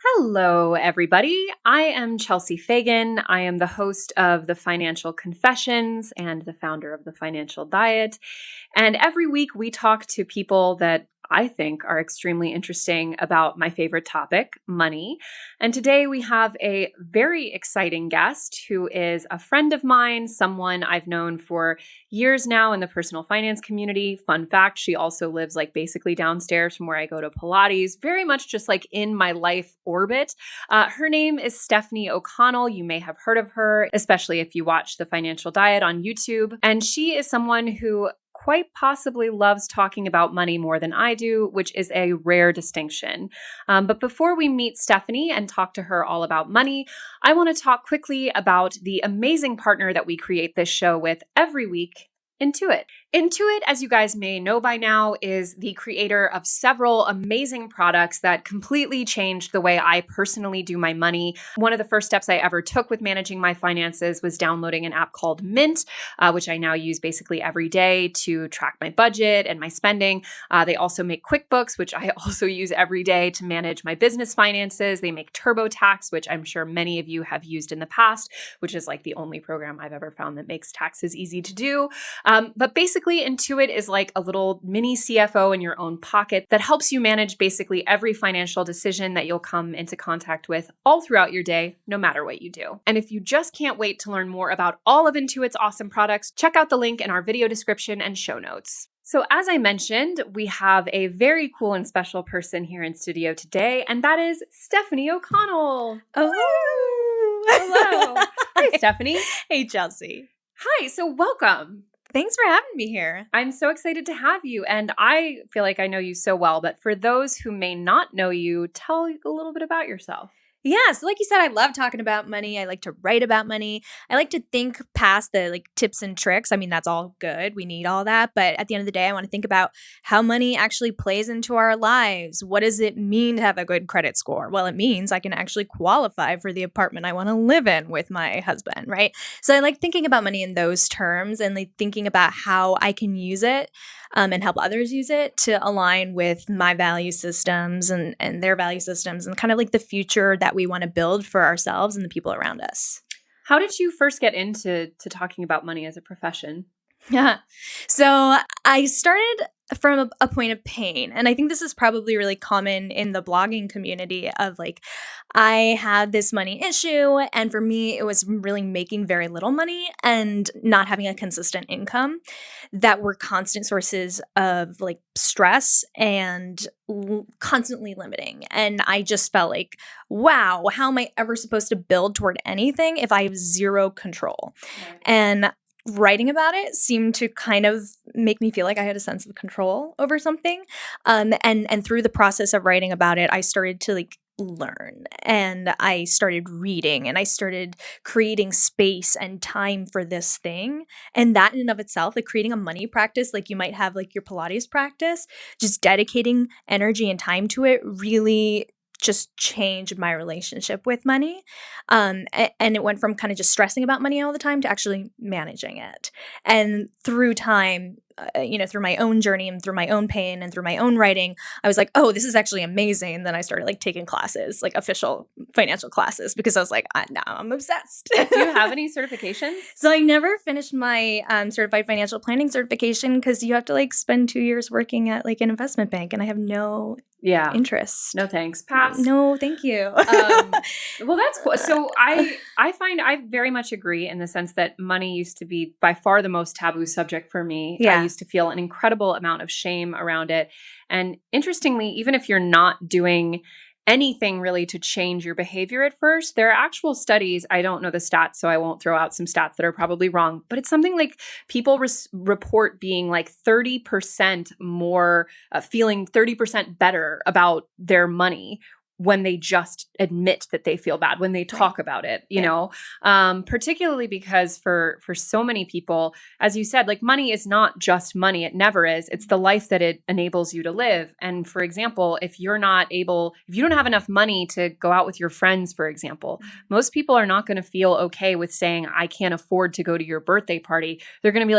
Hello, everybody. I am Chelsea Fagan. I am the host of The Financial Confessions and the founder of The Financial Diet. And every week we talk to people that I think are extremely interesting about my favorite topic, money. And today we have a very exciting guest who is a friend of mine, someone I've known for years now in the personal finance community. Fun fact, she also lives basically downstairs from where I go to Pilates, very much just in my life orbit. Her name is Stefanie O'Connell. You may have heard of her, especially if you watch The Financial Diet on YouTube. And she is someone who quite possibly loves talking about money more than I do, which is a rare distinction. But before we meet Stefanie and talk to her all about money, I want to talk quickly about the amazing partner that we create this show with every week, Intuit. Intuit, as you guys may know by now, is the creator of several amazing products that completely changed the way I personally do my money. One of the first steps I ever took with managing my finances was downloading an app called Mint, which I now use basically every day to track my budget and my spending. They also make QuickBooks, which I also use every day to manage my business finances. They make TurboTax, which I'm sure many of you have used in the past, which is the only program I've ever found that makes taxes easy to do. But basically, Intuit is like a little mini CFO in your own pocket that helps you manage basically every financial decision that you'll come into contact with all throughout your day, no matter what you do. And if you just can't wait to learn more about all of Intuit's awesome products, check out the link in our video description and show notes. So as I mentioned, we have a very cool and special person here in studio today, and that is Stefanie O'Connell. Oh, hello. Hi, Stefanie. Hey, Chelsea. Hi, so welcome. Thanks for having me here. I'm so excited to have you. And I feel like I know you so well, but for those who may not know you, tell a little bit about yourself. Yeah, so like you said, I love talking about money. I like to write about money. I like to think past the tips and tricks. I mean, that's all good. We need all that. But at the end of the day, I want to think about how money actually plays into our lives. What does it mean to have a good credit score? Well, it means I can actually qualify for the apartment I want to live in with my husband, right? So I like thinking about money in those terms and thinking about how I can use it and help others use it to align with my value systems and their value systems and kind of the future that we want to build for ourselves and the people around us. How did you first get into talking about money as a profession? Yeah. So I started from a point of pain. And I think this is probably really common in the blogging community of I had this money issue. And for me, it was really making very little money and not having a consistent income that were constant sources of stress and constantly limiting. And I just felt wow, how am I ever supposed to build toward anything if I have zero control? Right. And writing about it seemed to kind of make me feel like I had a sense of control over something. And through the process of writing about it, I started to learn and I started reading and I started creating space and time for this thing. And that in and of itself, creating a money practice, you might have your Pilates practice, just dedicating energy and time to it really just changed my relationship with money. And it went from kind of just stressing about money all the time to actually managing it. And through time, through my own journey and through my own pain and through my own writing, I was oh, this is actually amazing. And then I started taking classes, official financial classes, because I was now I'm obsessed. Do you have any certifications? So I never finished my certified financial planning certification because you have to spend 2 years working at an investment bank, and I have no interest. No thanks. Pass. No, thank you. Well, that's cool. So I find I very much agree in the sense that money used to be by far the most taboo subject for me. Yeah. I used to feel an incredible amount of shame around it. And interestingly, even if you're not doing anything really to change your behavior at first, there are actual studies. I don't know the stats, so I won't throw out some stats that are probably wrong, but it's something people report being 30% more, feeling 30% better about their money when they just admit that they feel bad, when they talk about it, you know, particularly because for so many people, as you said, money is not just money. It never is. It's the life that it enables you to live. And for example, if you don't have enough money to go out with your friends, for example, most people are not going to feel okay with saying, I can't afford to go to your birthday party. They're going to be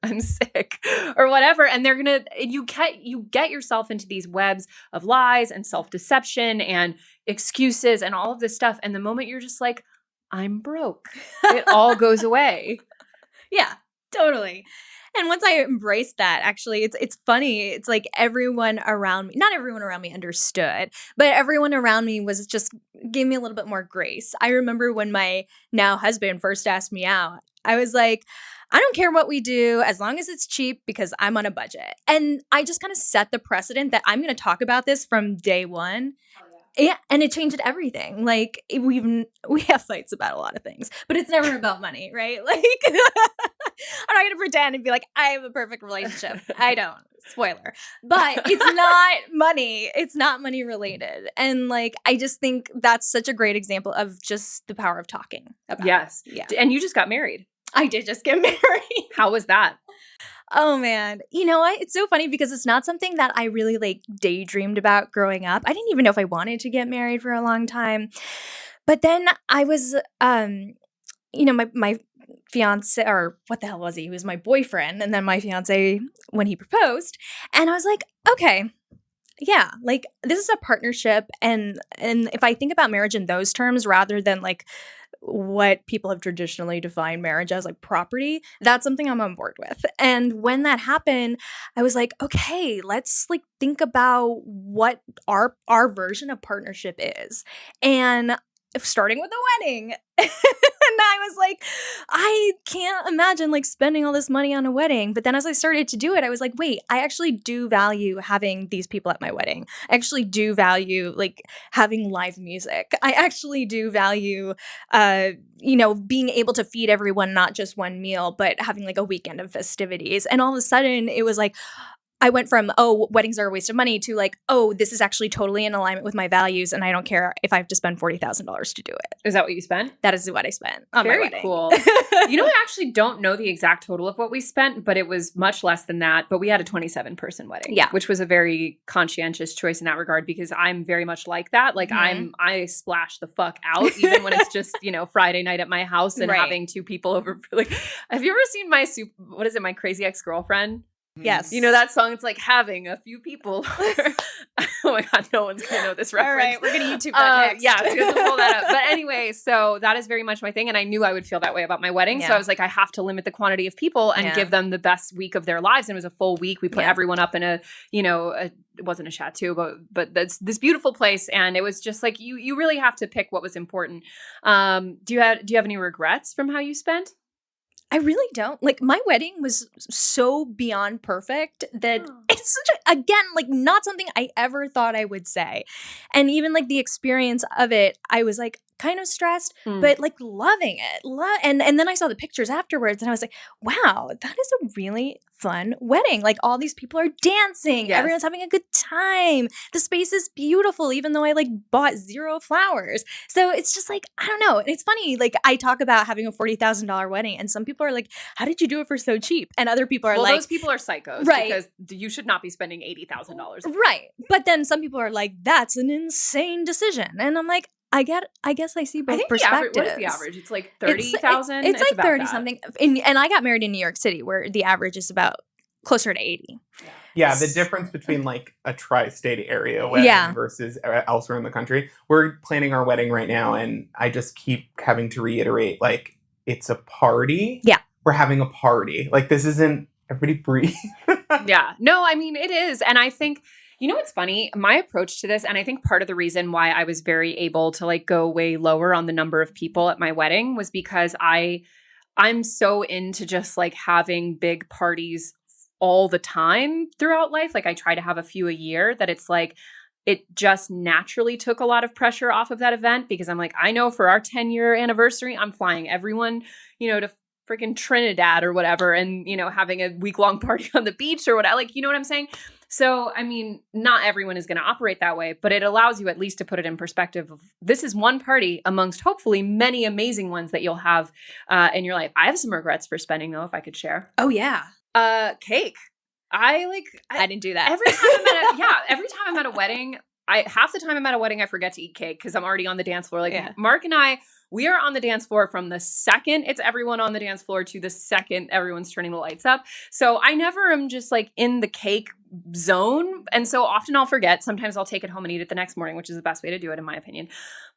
I'm sick or whatever. And you get yourself into these webs of lies and self-deception and excuses and all of this stuff. And the moment you're just like, I'm broke, it all goes away. Yeah, totally. And once I embraced that, actually, it's funny. It's like everyone around me, not everyone around me understood, but everyone around me was just gave me a little bit more grace. I remember when my now husband first asked me out, I was like, I don't care what we do as long as it's cheap because I'm on a budget. And I just kind of set the precedent that I'm going to talk about this from day one. Yeah, and it changed everything. Like we have fights about a lot of things, but it's never about money, right? Like I'm not gonna pretend and be like I have a perfect relationship. I don't. Spoiler. But it's not money. It's not money related. And like I just think that's such a great example of just the power of talking about Yes. it. Yeah. And you just got married. I did just get married. How was that? Oh man. You know what? It's so funny because it's not something that I really like daydreamed about growing up. I didn't even know if I wanted to get married for a long time. But then I was my fiance, or what the hell was he? He was my boyfriend, and then my fiance when he proposed. And I was like, okay, yeah, like this is a partnership, and if I think about marriage in those terms rather than like what people have traditionally defined marriage as, like property, that's something I'm on board with. And when that happened, I was like, okay, let's like think about what our version of partnership is. And starting with the wedding. And I was like, I can't imagine like spending all this money on a wedding. But then as I started to do it, I was like, wait, I actually do value having these people at my wedding. I actually do value like having live music. I actually do value, being able to feed everyone, not just one meal, but having like a weekend of festivities. And all of a sudden it was like, I went from, oh, weddings are a waste of money to like, oh, this is actually totally in alignment with my values. And I don't care if I have to spend $40,000 to do it. Is that what you spent? That is what I spent on Very my wedding. Cool. I actually don't know the exact total of what we spent, but it was much less than that. But we had a 27-person wedding, yeah, which was a very conscientious choice in that regard because I'm very much like that. Like I splash the fuck out even when it's just, Friday night at my house and having two people over. Like, have you ever seen my Crazy Ex-Girlfriend? Yes. That song, it's like having a few people. Oh my God, no one's going to know this reference. All right, we're going to YouTube that next. Yeah, I was going to pull that up. But anyway, so that is very much my thing. And I knew I would feel that way about my wedding. Yeah. So I was like, I have to limit the quantity of people and give them the best week of their lives. And it was a full week. We put everyone up in it wasn't a chateau, but that's this beautiful place. And it was just like, you really have to pick what was important. Do you have any regrets from how you spent? I really don't. Like, my wedding was so beyond perfect that it's such again, like not something I ever thought I would say. And even like the experience of it, I was like kind of stressed, but like loving it. And then I saw the pictures afterwards and I was like, wow, that is a really fun wedding. Like all these people are dancing. Yes. Everyone's having a good time. The space is beautiful, even though I like bought 0 flowers. So it's just like, I don't know. And it's funny. Like I talk about having a $40,000 wedding and some people are like, how did you do it for so cheap? And other people are like, those people are psychos, right? Because you should not be spending $80,000. Right. But then some people are like, that's an insane decision. And I'm like, I guess I see both perspectives. What is the average? It's like 30,000. It's like 30 something. And I got married in New York City, where the average is about closer to 80. Yeah, the difference between like a tri-state area wedding versus elsewhere in the country. We're planning our wedding right now, and I just keep having to reiterate, like, it's a party. Yeah, we're having a party. Like, this isn't everybody breathe. Yeah, no, I mean it is, and I think. What's funny? My approach to this, and I think part of the reason why I was very able to like go way lower on the number of people at my wedding was because I'm so into just like having big parties all the time throughout life. Like I try to have a few a year that it's like, it just naturally took a lot of pressure off of that event because I'm like, I know for our 10-year anniversary, I'm flying everyone, to freaking Trinidad or whatever. And, having a week-long party on the beach or whatever, like, you know what I'm saying? So, I mean, not everyone is going to operate that way, but it allows you at least to put it in perspective of this is one party amongst hopefully many amazing ones that you'll have in your life. I have some regrets for spending though, if I could share. Oh yeah. Cake. I didn't do that. Every time I'm at a wedding, half the time I'm at a wedding, I forget to eat cake because I'm already on the dance floor. Like Mark and I, we are on the dance floor from the second it's everyone on the dance floor to the second everyone's turning the lights up. So I never am just like in the cake zone. And so often I'll forget. Sometimes I'll take it home and eat it the next morning, which is the best way to do it in my opinion.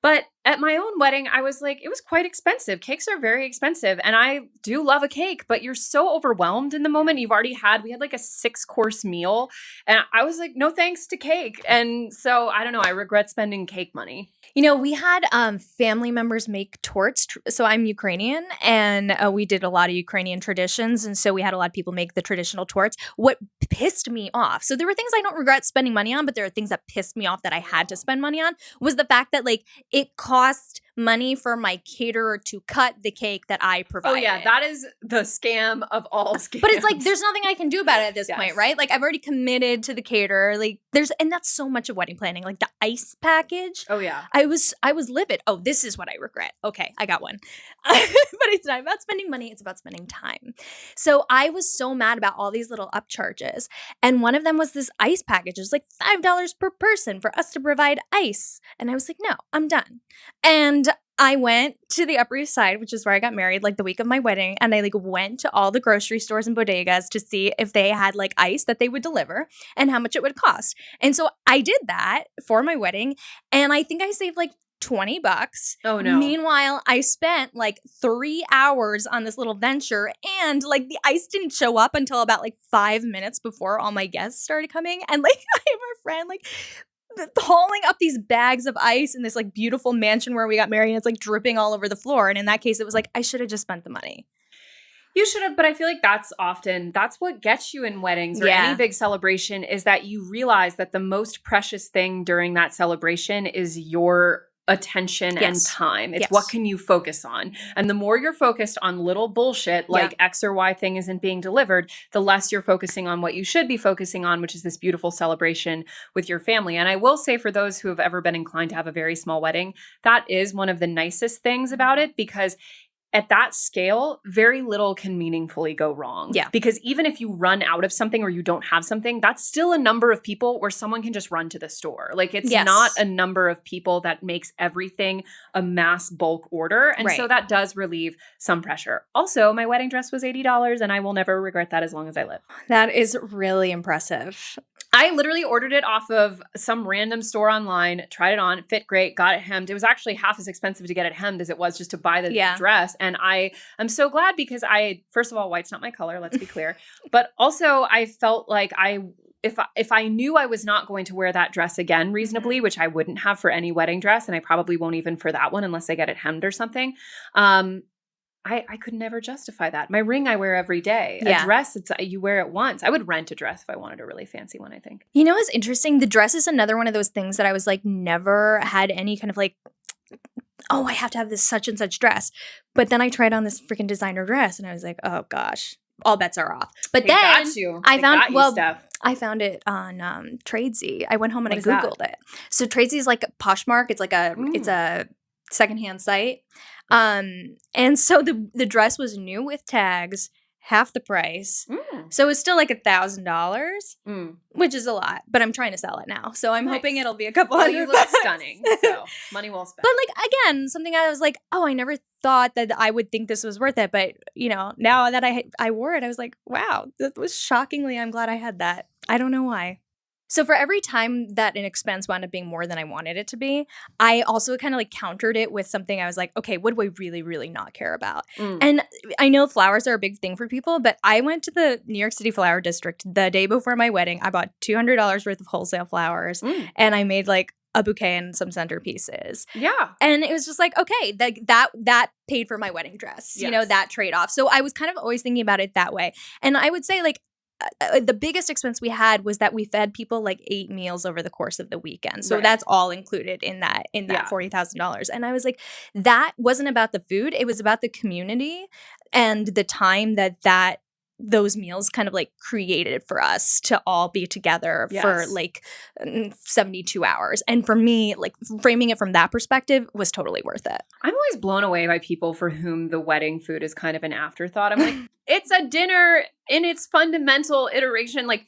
But at my own wedding, I was like, it was quite expensive. Cakes are very expensive. And I do love a cake, but you're so overwhelmed in the moment. We had like a 6-course meal. And I was like, no thanks to cake. And so I don't know. I regret spending cake money. You know, we had family members make torts. So I'm Ukrainian, and we did a lot of Ukrainian traditions. And so we had a lot of people make the traditional torts. What pissed me off, so there were things I don't regret spending money on, but there are things that pissed me off that I had to spend money on, was the fact that like it cost money for my caterer to cut the cake that I provided. Oh yeah, that is the scam of all scams. But it's like, there's nothing I can do about it at this point, right? Like I've already committed to the caterer. Like and that's so much of wedding planning. Like the ice package. Oh yeah. I was livid. Oh, this is what I regret. Okay, I got one. But it's not about spending money. It's about spending time. So I was so mad about all these little upcharges. And one of them was this ice package. It was like $5 per person for us to provide ice. And I was like, no, I'm done. And I went to the Upper East Side, which is where I got married, like the week of my wedding. And I like went to all the grocery stores and bodegas to see if they had like ice that they would deliver and how much it would cost. And so I did that for my wedding. And I think I saved like $20. Oh no. Meanwhile, I spent like 3 hours on this little venture, and like the ice didn't show up until about like 5 minutes before all my guests started coming. And like I have a friend like hauling up these bags of ice in this like beautiful mansion where we got married, and it's like dripping all over the floor. And in that case, it was like, I should have just spent the money. You should have, but I feel like that's what gets you in weddings or any big celebration, is that you realize that the most precious thing during that celebration is your attention and time. It's what can you focus on? And the more you're focused on little bullshit like X or Y thing isn't being delivered, the less you're focusing on what you should be focusing on, which is this beautiful celebration with your family. And I will say, for those who have ever been inclined to have a very small wedding, that is one of the nicest things about it, because at that scale, very little can meaningfully go wrong. Yeah. Because even if you run out of something or you don't have something, that's still a number of people where someone can just run to the store. Like it's not a number of people that makes everything a mass bulk order. And so that does relieve some pressure. Also, my wedding dress was $80 and I will never regret that as long as I live. That is really impressive. I literally ordered it off of some random store online, tried it on, it fit great, got it hemmed. It was actually half as expensive to get it hemmed as it was just to buy the dress. And I am so glad, because first of all, white's not my color, let's be clear. But also I felt like if I knew I was not going to wear that dress again reasonably, which I wouldn't have for any wedding dress, and I probably won't even for that one unless I get it hemmed or something, I could never justify that. My ring I wear every day. A dress, you wear it once. I would rent a dress if I wanted a really fancy one, I think. You know what's interesting? The dress is another one of those things that I was like, never had any kind of like, oh, I have to have this such and such dress. But then I tried on this freaking designer dress and I was like, oh gosh, all bets are off. But then I found it on Tradesy. I went home and I Googled it. So Tradesy is like a Poshmark. It's like it's a secondhand site. And so the dress was new with tags, half the price. So it's still like $1,000, which is a lot, but I'm trying to sell it now. So I'm hoping it'll be a couple hundred. You look stunning. So money well spent. But like, again, something I was like, oh, I never thought that I would think this was worth it. But you know, now that I wore it, I was like, wow, that was shockingly, I'm glad I had that. I don't know why. So for every time that an expense wound up being more than I wanted it to be, I also kind of like countered it with something I was like, okay, what do I really, really not care about? And I know flowers are a big thing for people, but I went to the New York City Flower District the day before my wedding. I bought $200 worth of wholesale flowers and I made like a bouquet and some centerpieces. Yeah. And it was just like, okay, that paid for my wedding dress, you know, that trade-off. So I was kind of always thinking about it that way. And I would say like, the biggest expense we had was that we fed people like 8 meals over the course of the weekend. So that's all included in that $40,000. And I was like, that wasn't about the food. It was about the community and the time that those meals kind of like created for us to all be together for like 72 hours. And for me, like framing it from that perspective was totally worth it. I'm always blown away by people for whom the wedding food is kind of an afterthought. I'm like, it's a dinner in its fundamental iteration. Like,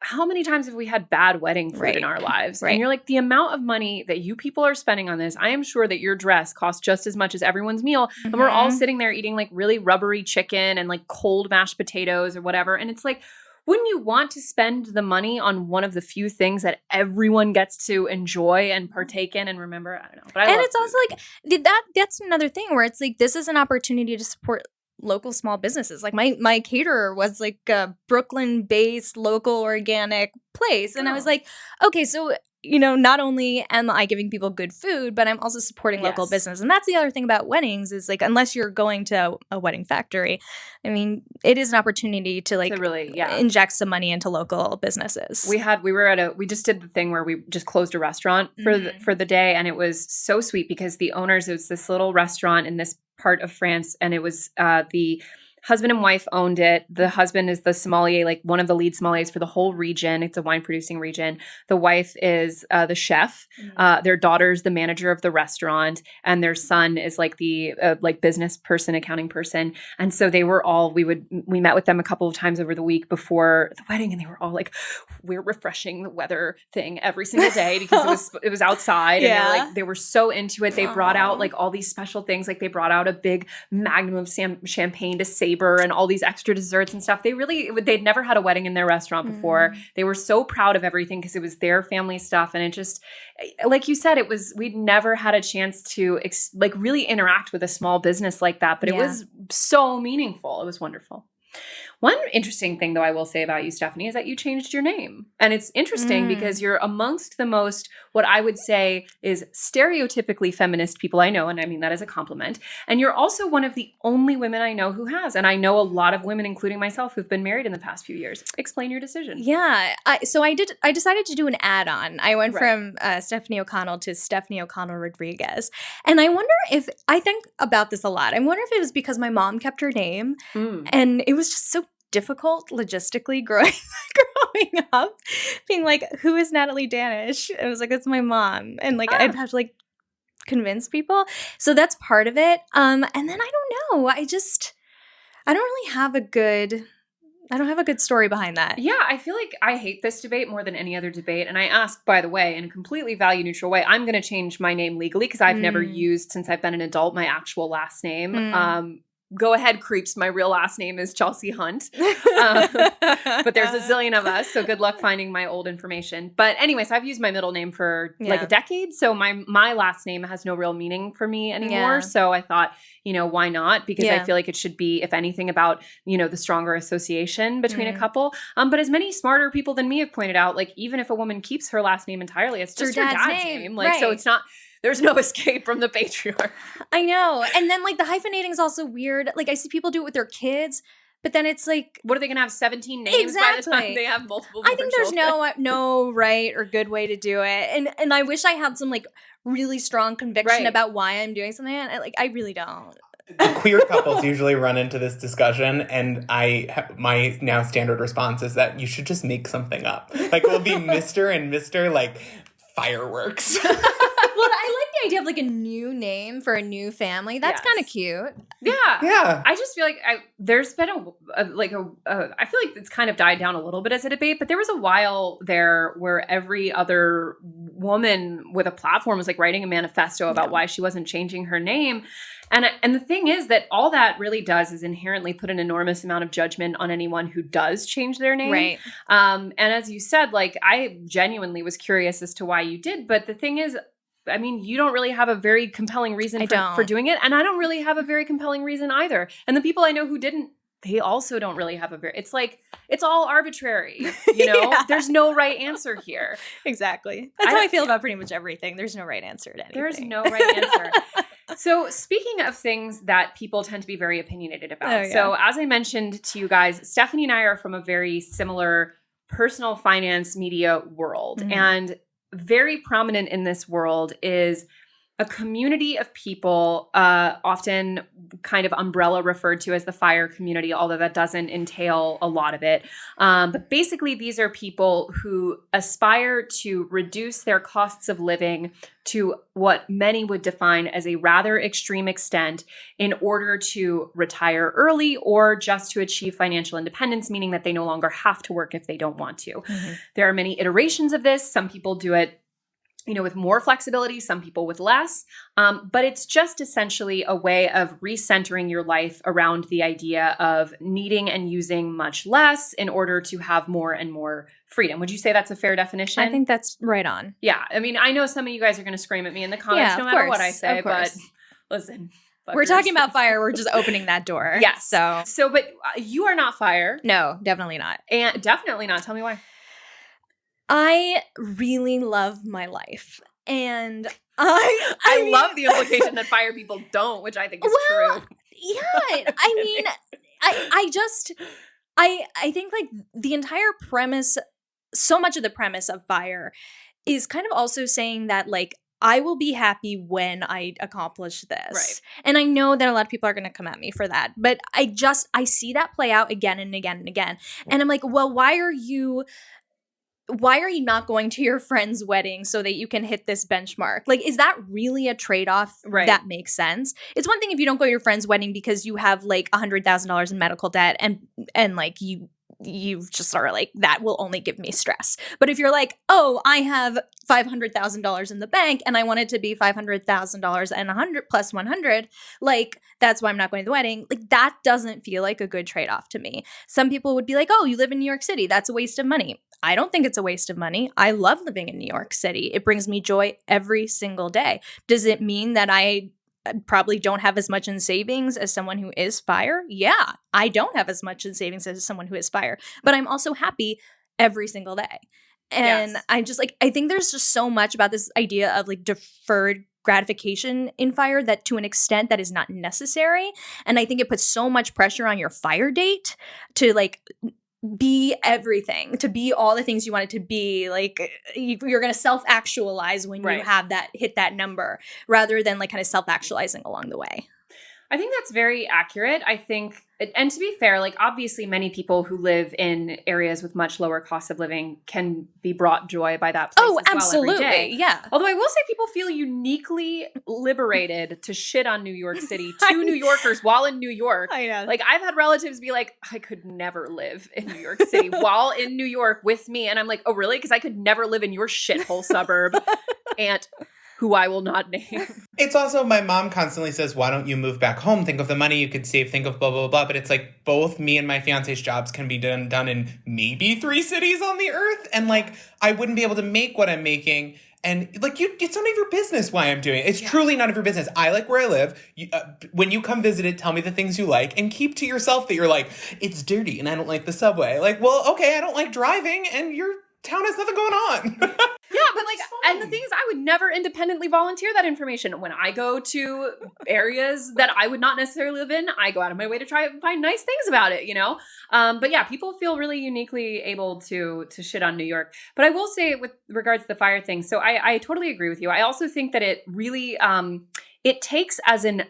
how many times have we had bad wedding food in our lives? Right. And you're like, the amount of money that you people are spending on this, I am sure that your dress costs just as much as everyone's meal. And we're all sitting there eating like really rubbery chicken and like cold mashed potatoes or whatever. And it's like, wouldn't you want to spend the money on one of the few things that everyone gets to enjoy and partake in and remember? I don't know. But and it's also like that's another thing where it's like, this is an opportunity to support local small businesses. Like my caterer was like a Brooklyn-based local organic place. And I was like, okay, so not only am I giving people good food, but I'm also supporting local business. And that's the other thing about weddings is like, unless you're going to a wedding factory, I mean, it is an opportunity to like really, inject some money into local businesses. We just did the thing where we just closed a restaurant for the day. And it was so sweet because the owners, it was this little restaurant in this part of France. And it was the husband and wife owned it. The husband is the sommelier, like one of the lead sommeliers for the whole region. It's a wine producing region. The wife is the chef. Their daughter's the manager of the restaurant, and their son is like the like business person, accounting person. And so they were all. We met with them a couple of times over the week before the wedding, and they were all like, "We're refreshing the weather thing every single day because it was outside." And they were so into it. They brought out like all these special things. Like they brought out a big magnum of champagne to savor and all these extra desserts and stuff. They'd never had a wedding in their restaurant before. They were so proud of everything because it was their family stuff. And it just, like you said, we'd never had a chance to like really interact with a small business like that, but it was so meaningful. It was wonderful. One interesting thing, though, I will say about you, Stefanie, is that you changed your name. And it's interesting because you're amongst the most, what I would say is stereotypically feminist people I know. And I mean that as a compliment. And you're also one of the only women I know who has. And I know a lot of women, including myself, who've been married in the past few years. Explain your decision. Yeah. I decided to do an add-on. I went from Stefanie O'Connell to Stefanie O'Connell Rodriguez. And I think about this a lot. I wonder if it was because my mom kept her name and it was just so difficult logistically growing up, being like, who is Natalie Danish? I was like, it's my mom. And like, I'd have to like convince people. So that's part of it. And then I don't know. I don't really have a good story behind that. Yeah, I feel like I hate this debate more than any other debate. And I ask, by the way, in a completely value neutral way, I'm going to change my name legally because I've never used, since I've been an adult, my actual last name. Go ahead, creeps. My real last name is Chelsea Hunt. But there's a zillion of us, so good luck finding my old information. But anyway, so I've used my middle name for like a decade. So my last name has no real meaning for me anymore. Yeah. So I thought, why not? Because I feel like it should be, if anything, about, the stronger association between a couple. But as many smarter people than me have pointed out, like even if a woman keeps her last name entirely, it's just her dad's name. Like, so it's not... There's no escape from the patriarch. I know. And then like the hyphenating is also weird. Like I see people do it with their kids, but then it's like, what are they going to have 17 names by the time they have multiple I think there's no right or good way to do it. And I wish I had some like really strong conviction about why I'm doing something. And I really don't. Queer couples usually run into this discussion, and my now standard response is that you should just make something up. Like we'll be Mr. and Mr. like fireworks. Well, I like the idea of like a new name for a new family. That's kind of cute. Yeah. I just feel like there's been I feel like it's kind of died down a little bit as a debate, but there was a while there where every other woman with a platform was like writing a manifesto about why she wasn't changing her name. And the thing is that all that really does is inherently put an enormous amount of judgment on anyone who does change their name. Right. And as you said, like I genuinely was curious as to why you did, but the thing is, I mean, you don't really have a very compelling reason for doing it. And I don't really have a very compelling reason either. And the people I know who didn't, they also don't really have it's like, it's all arbitrary, There's no right answer here. Exactly. That's how I feel about pretty much everything. There's no right answer to anything. There's no right answer. So speaking of things that people tend to be very opinionated about. So as I mentioned to you guys, Stefanie and I are from a very similar personal finance media world. And very prominent in this world is a community of people, often kind of umbrella referred to as the FIRE community, although that doesn't entail a lot of it. But basically, these are people who aspire to reduce their costs of living to what many would define as a rather extreme extent in order to retire early or just to achieve financial independence, meaning that they no longer have to work if they don't want to. Mm-hmm. There are many iterations of this. Some people do it with more flexibility, some people with less. But it's just essentially a way of recentering your life around the idea of needing and using much less in order to have more and more freedom. Would you say that's a fair definition? I think that's right on. Yeah. I mean, I know some of you guys are going to scream at me in the comments no matter what I say, but listen. We're talking about FIRE. We're just opening that door. Yes. But you are not FIRE. No, definitely not. And definitely not. Tell me why. I really love my life. And I love the implication that FIRE people don't, which I think is true. Yeah. I mean, I think like the entire premise, so much of the premise of FIRE is kind of also saying that like, I will be happy when I accomplish this. Right. And I know that a lot of people are going to come at me for that, but I see that play out again and again and again. And I'm like, well, why are you not going to your friend's wedding so that you can hit this benchmark? Like, is that really a trade-off that makes sense? It's one thing if you don't go to your friend's wedding because you have like $100,000 in medical debt and like you just are like, that will only give me stress. But if you're like, oh, I have $500,000 in the bank and I want it to be $500,000 and 100 plus 100, like that's why I'm not going to the wedding. Like that doesn't feel like a good trade-off to me. Some people would be like, oh, you live in New York City. That's a waste of money. I don't think it's a waste of money. I love living in New York City. It brings me joy every single day. Does it mean that I probably don't have as much in savings as someone who is FIRE? Yeah, I don't have as much in savings as someone who is FIRE, but I'm also happy every single day. And yes. I'm just like, I think there's just so much about this idea of like deferred gratification in FIRE that to an extent that is not necessary. And I think it puts so much pressure on your FIRE date to like be everything, to be all the things you want it to be. Like you're going to self-actualize when you have that, hit that number, rather than like kind of self-actualizing along the way. I think that's very accurate. I think, and to be fair, like obviously many people who live in areas with much lower cost of living can be brought joy by that place as well absolutely. Every day. Yeah. Although I will say people feel uniquely liberated to shit on New York City to New Yorkers while in New York. I know. Like I've had relatives be like, I could never live in New York City while in New York with me. And I'm like, oh really? Because I could never live in your shithole suburb. And who I will not name. It's also, my mom constantly says, why don't you move back home? Think of the money you could save, think of blah, blah, blah. But it's like both me and my fiance's jobs can be done in maybe 3 cities on the earth. And like, I wouldn't be able to make what I'm making. And like, it's none of your business why I'm doing it. It's truly none of your business. I like where I live. When you come visit it, tell me the things you like and keep to yourself that you're like, it's dirty and I don't like the subway. Like, well, okay, I don't like driving and your town has nothing going on. Yeah, but like, and the thing is, I would never independently volunteer that information. When I go to areas that I would not necessarily live in, I go out of my way to try and find nice things about it, But yeah, people feel really uniquely able to shit on New York. But I will say with regards to the FIRE thing, so I totally agree with you. I also think that it really, it takes as a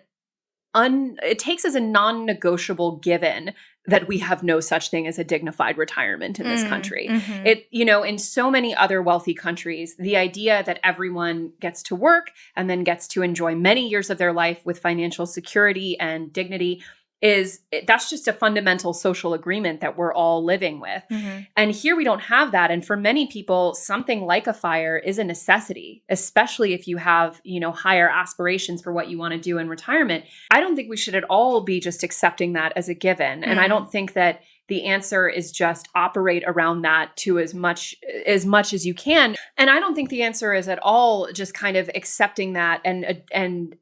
non-negotiable given that we have no such thing as a dignified retirement in this country. Mm-hmm. In so many other wealthy countries, the idea that everyone gets to work and then gets to enjoy many years of their life with financial security and dignity that's just a fundamental social agreement that we're all living with. Mm-hmm. And here we don't have that. And for many people, something like a FIRE is a necessity, especially if you have, higher aspirations for what you want to do in retirement. I don't think we should at all be just accepting that as a given. Mm-hmm. And I don't think that the answer is just operate around that to as much as you can. And I don't think the answer is at all just kind of accepting that and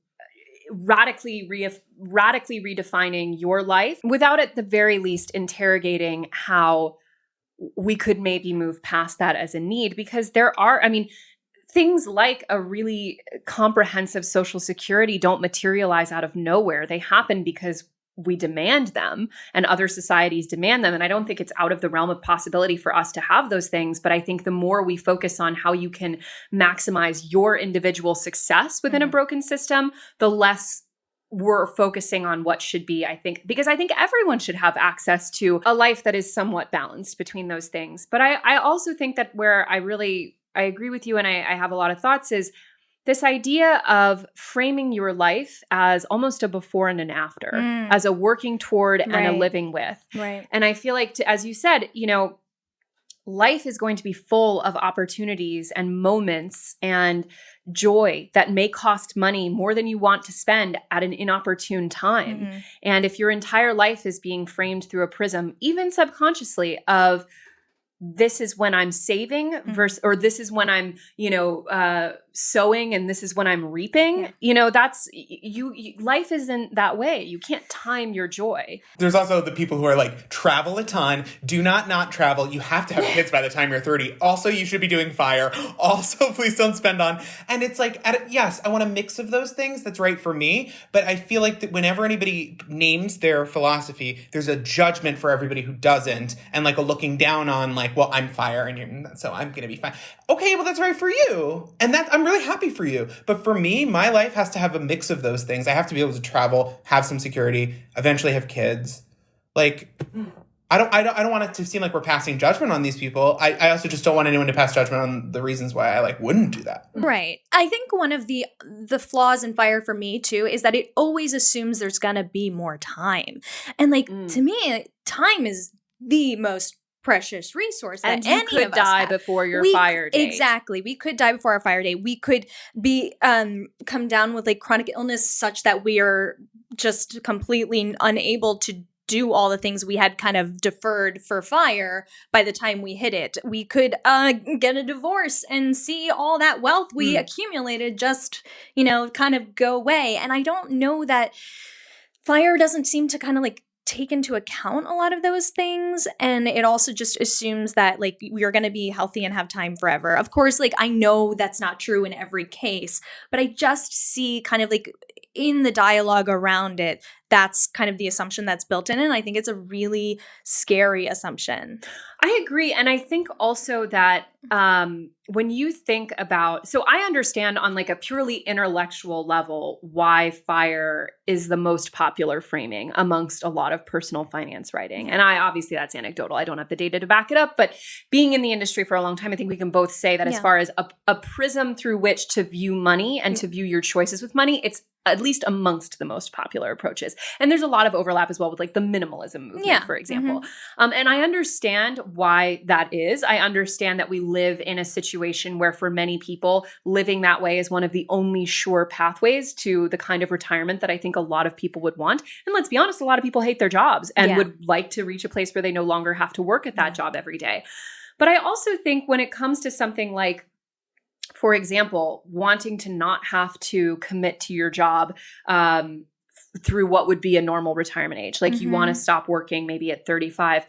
radically redefining your life without at the very least interrogating how we could maybe move past that as a need, because there are, things like a really comprehensive Social Security don't materialize out of nowhere. They happen because we demand them and other societies demand them. And I don't think it's out of the realm of possibility for us to have those things. But I think the more we focus on how you can maximize your individual success within a broken system, the less we're focusing on what should be, I think, because I think everyone should have access to a life that is somewhat balanced between those things. But I also think that where I agree with you and I have a lot of thoughts is this idea of framing your life as almost a before and an after, as a working toward and a living with. Right. And I feel like, as you said, life is going to be full of opportunities and moments and joy that may cost money more than you want to spend at an inopportune time. And if your entire life is being framed through a prism, even subconsciously, of this is when I'm saving versus, or this is when I'm, sowing and this is when I'm reaping, that's life isn't that way. You can't time your joy. There's also the people who are like, travel a ton, do not travel. You have to have kids by the time you're 30. Also, you should be doing FIRE. Also, please don't spend on. And it's like, yes, I want a mix of those things. That's right for me. But I feel like that whenever anybody names their philosophy, there's a judgment for everybody who doesn't. And like a looking down on like, well, I'm FIRE and so I'm going to be fine. Okay, well, that's right for you. And I'm really happy for you. But for me, my life has to have a mix of those things. I have to be able to travel, have some security, eventually have kids. Like, I don't want it to seem like we're passing judgment on these people. I also just don't want anyone to pass judgment on the reasons why I wouldn't do that. Right. I think one of the flaws in FIRE for me too is that it always assumes there's gonna be more time. And to me, time is the most precious resource that and you any could of us die have. before your FIRE date. Exactly. We could die before our FIRE date. We could be come down with like chronic illness such that we are just completely unable to do all the things we had kind of deferred for FIRE by the time we hit it. We could get a divorce and see all that wealth we accumulated just, kind of go away. And I don't know that FIRE doesn't seem to kind of like take into account a lot of those things. And it also just assumes that like we're going to be healthy and have time forever. Of course, like I know that's not true in every case, but I just see kind of like in the dialogue around it, that's kind of the assumption that's built in. And I think it's a really scary assumption. I agree. And I think also that when you think about, so I understand on like a purely intellectual level why FIRE is the most popular framing amongst a lot of personal finance writing. And obviously that's anecdotal. I don't have the data to back it up, but being in the industry for a long time, I think we can both say that as far as a prism through which to view money and to view your choices with money, it's at least amongst the most popular approaches. And there's a lot of overlap as well with like the minimalism movement, for example. And I understand why that is. I understand that we live in a situation where for many people, living that way is one of the only sure pathways to the kind of retirement that I think a lot of people would want. And let's be honest, a lot of people hate their jobs and would like to reach a place where they no longer have to work at that job every day. But I also think when it comes to something like, for example, wanting to not have to commit to your job through what would be a normal retirement age, like you want to stop working maybe at 35.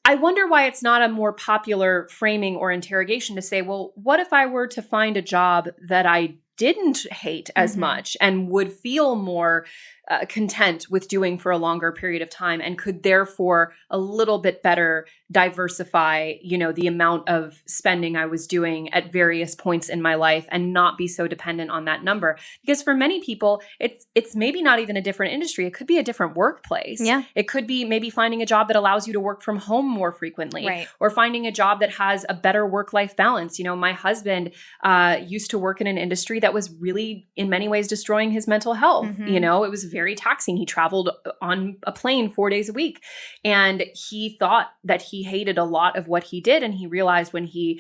I wonder why it's not a more popular framing or interrogation to say, well, what if I were to find a job that I didn't hate as much and would feel more content with doing for a longer period of time and could therefore a little bit better diversify, the amount of spending I was doing at various points in my life and not be so dependent on that number. Because for many people, it's maybe not even a different industry. It could be a different workplace. Yeah. It could be maybe finding a job that allows you to work from home more frequently, or finding a job that has a better work-life balance. My husband used to work in an industry that was really in many ways destroying his mental health. It was very taxing. He traveled on a plane 4 days a week, and he thought that he hated a lot of what he did. And he realized when he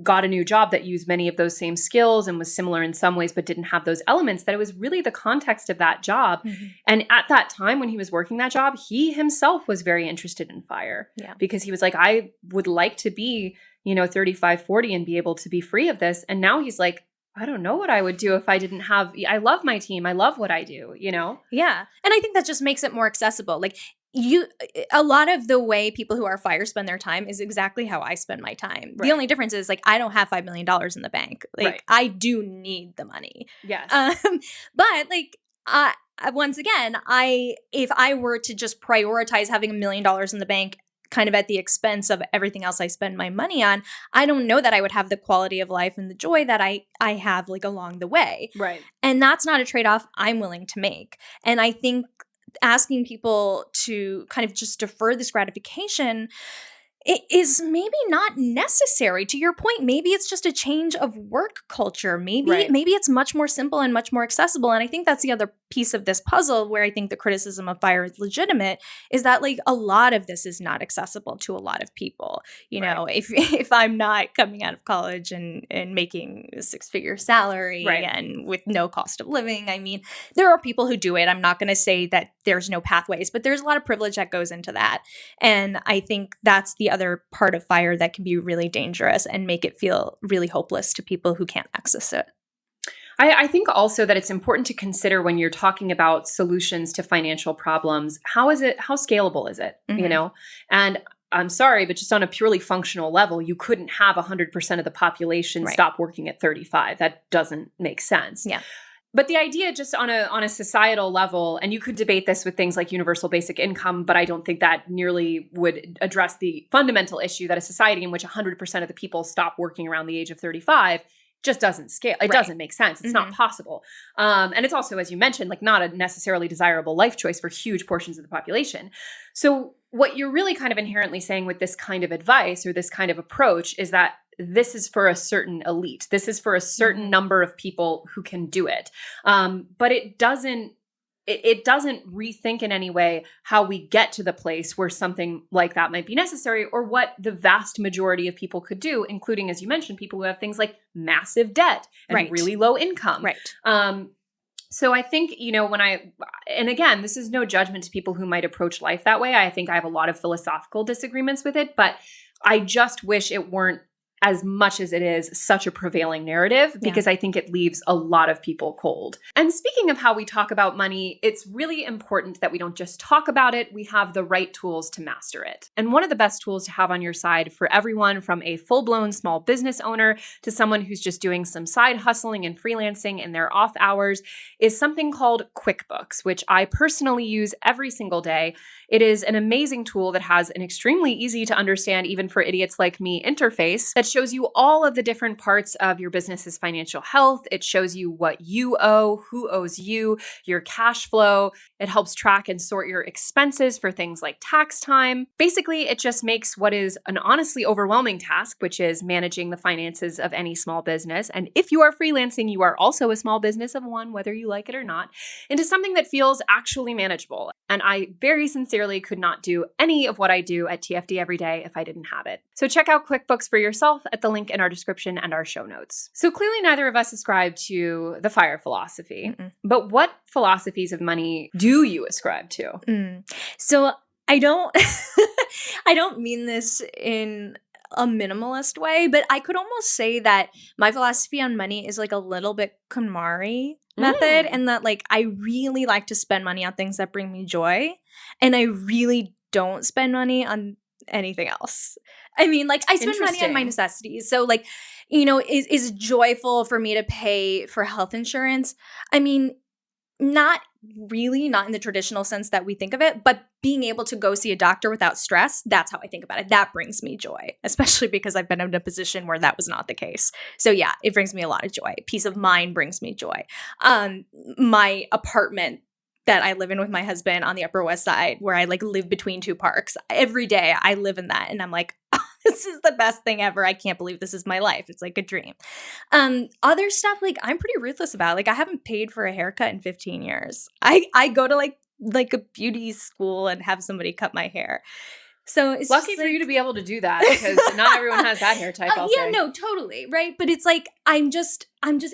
got a new job that used many of those same skills and was similar in some ways, but didn't have those elements, that it was really the context of that job. And at that time when he was working that job, he himself was very interested in FIRE because he was like, I would like to be, 35, 40 and be able to be free of this. And now he's like, I don't know what I would do if I didn't have, I love my team. I love what I do, Yeah. And I think that just makes it more accessible. Like a lot of the way people who are FIRE spend their time is exactly how I spend my time. The only difference is like, I don't have $5 million in the bank. Like I do need the money. Yes. But like, once again, if I were to just prioritize having $1 million in the bank kind of at the expense of everything else I spend my money on, I don't know that I would have the quality of life and the joy that I have like along the way. Right. And that's not a trade-off I'm willing to make. And I think asking people to kind of just defer this gratification, it is maybe not necessary. To your point, maybe it's just a change of work culture. Maybe it's much more simple and much more accessible. And I think that's the other piece of this puzzle where I think the criticism of FIRE is legitimate, is that like a lot of this is not accessible to a lot of people. You know, if I'm not coming out of college and making a 6-figure salary and with no cost of living, I mean, there are people who do it. I'm not going to say that there's no pathways, but there's a lot of privilege that goes into that. And I think that's the other part of FIRE that can be really dangerous and make it feel really hopeless to people who can't access it. I think also that it's important to consider when you're talking about solutions to financial problems, how scalable is it, you know? And I'm sorry, but just on a purely functional level, you couldn't have 100% of the population stop working at 35. That doesn't make sense. Yeah. But the idea just on a societal level, and you could debate this with things like universal basic income, but I don't think that nearly would address the fundamental issue that a society in which 100% of the people stop working around the age of 35 just doesn't scale. It doesn't make sense. It's not possible. And it's also, as you mentioned, like not a necessarily desirable life choice for huge portions of the population. So what you're really kind of inherently saying with this kind of advice or this kind of approach is that this is for a certain elite. This is for a certain number of people who can do it. But it doesn't rethink in any way how we get to the place where something like that might be necessary, or what the vast majority of people could do, including, as you mentioned, people who have things like massive debt and really low income. So I think, you know, and again, this is no judgment to people who might approach life that way. I think I have a lot of philosophical disagreements with it, but I just wish it weren't as much as it is such a prevailing narrative, because I think it leaves a lot of people cold. And speaking of how we talk about money, it's really important that we don't just talk about it, we have the right tools to master it. And one of the best tools to have on your side for everyone from a full-blown small business owner to someone who's just doing some side hustling and freelancing in their off hours is something called QuickBooks, which I personally use every single day. It is an amazing tool that has an extremely easy to understand, even for idiots like me, interface that shows you all of the different parts of your business's financial health. It shows you what you owe, who owes you, your cash flow. It helps track and sort your expenses for things like tax time. Basically, it just makes what is an honestly overwhelming task, which is managing the finances of any small business. And if you are freelancing, you are also a small business of one, whether you like it or not, into something that feels actually manageable. And I very sincerely could not do any of what I do at TFD every day if I didn't have it. So check out QuickBooks for yourself at the link in our description and our show notes. So clearly neither of us ascribe to the FIRE philosophy, but what philosophies of money do you ascribe to? So I don't, I don't mean this in a minimalist way, but I could almost say that my philosophy on money is like a little bit KonMari method, and that like I really like to spend money on things that bring me joy, and I really don't spend money on anything else. I mean, like I spend money on my necessities. So like, you know, is joyful for me to pay for health insurance? I mean, not really, not in the traditional sense that we think of it, but being able to go see a doctor without stress, that's how I think about it. That brings me joy, especially because I've been in a position where that was not the case. So yeah, it brings me a lot of joy. Peace of mind brings me joy. My apartment that I live in with my husband on the Upper West Side, where I like live between two parks. Every day I live in that, and I'm like, oh, this is the best thing ever. I can't believe this is my life. It's like a dream. Other stuff, like I'm pretty ruthless about. Like I haven't paid for a haircut in 15 years. I go to like a beauty school and have somebody cut my hair. So it's lucky for you to be able to do that, because not everyone has that hair type. Yeah, no, totally, right. But it's like I'm just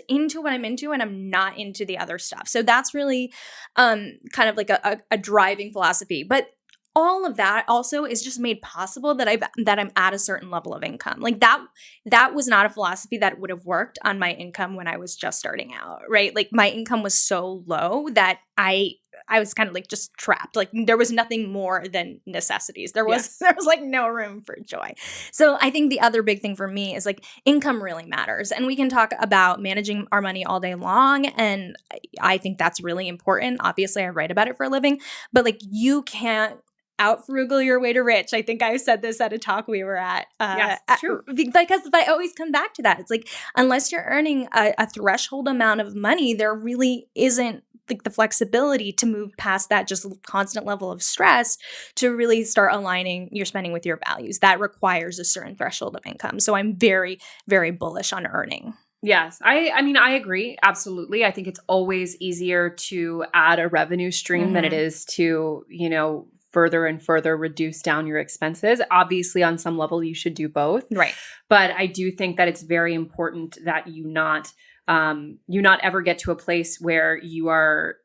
into what I'm into, and I'm not into the other stuff. So that's really kind of like a driving philosophy. But all of that also is just made possible that I'm at a certain level of income. Like that was not a philosophy that would have worked on my income when I was just starting out, right? Like my income was so low that I I was kind of like just trapped. Like there was nothing more than necessities. There was Yes. there was like no room for joy. So I think the other big thing for me is like income really matters. And we can talk about managing our money all day long. And I think that's really important. Obviously, I write about it for a living, but like you can't out frugal your way to rich. I think I said this at a talk we were at. Yes, it's true. Because I always come back to that. It's like, unless you're earning a threshold amount of money, there really isn't like the flexibility to move past that just constant level of stress to really start aligning your spending with your values. That requires a certain threshold of income. So I'm very, very bullish on earning. Yes. I mean, I agree. Absolutely. I think it's always easier to add a revenue stream than it is to, further and further reduce down your expenses. Obviously, on some level, you should do both. Right. But I do think that it's very important that you not ever get to a place where you're